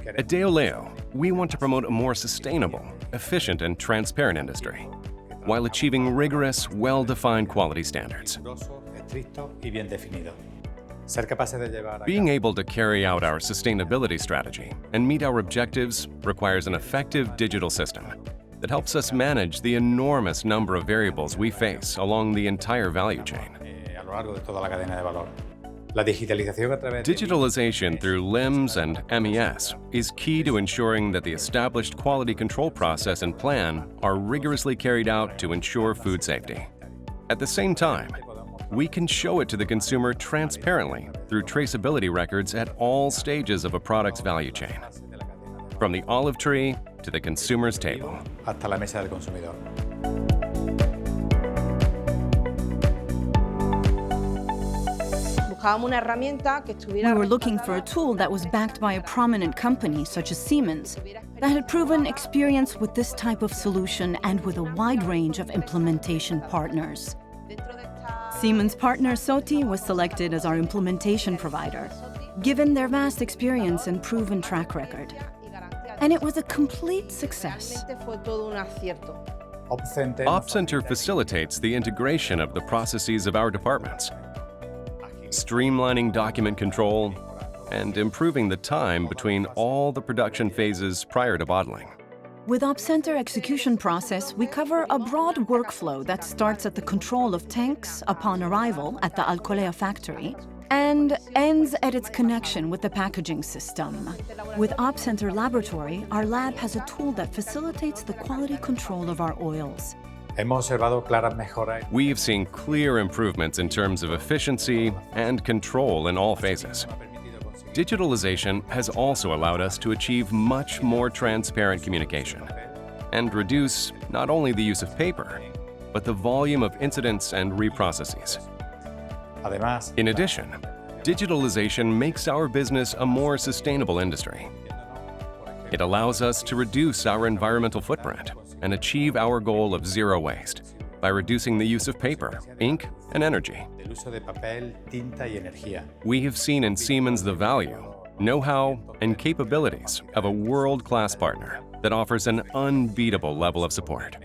At Deoleo, we want to promote a more sustainable, efficient, and transparent industry, while achieving rigorous, well-defined quality standards. Being able to carry out our sustainability strategy and meet our objectives requires an effective digital system that helps us manage the enormous number of variables we face along the entire value chain. Digitalization through LIMS and MES is key to ensuring that the established quality control process and plan are rigorously carried out to ensure food safety. At the same time, we can show it to the consumer transparently through traceability records at all stages of a product's value chain, from the olive tree to the consumer's table. We were looking for a tool that was backed by a prominent company such as Siemens that had proven experience with this type of solution and with a wide range of implementation partners. Siemens partner Soti was selected as our implementation provider, given their vast experience and proven track record. And it was a complete success. OpCenter facilitates the integration of the processes of our departments, streamlining document control, and improving the time between all the production phases prior to bottling. With OpCenter execution process, we cover a broad workflow that starts at the control of tanks upon arrival at the Alcolea factory and ends at its connection with the packaging system. With OpCenter Laboratory, our lab has a tool that facilitates the quality control of our oils. We have seen clear improvements in terms of efficiency and control in all phases. Digitalization has also allowed us to achieve much more transparent communication and reduce not only the use of paper, but the volume of incidents and reprocesses. In addition, digitalization makes our business a more sustainable industry. It allows us to reduce our environmental footprint and achieve our goal of zero waste by reducing the use of paper, ink, and energy. We have seen in Siemens the value, know-how, and capabilities of a world-class partner that offers an unbeatable level of support.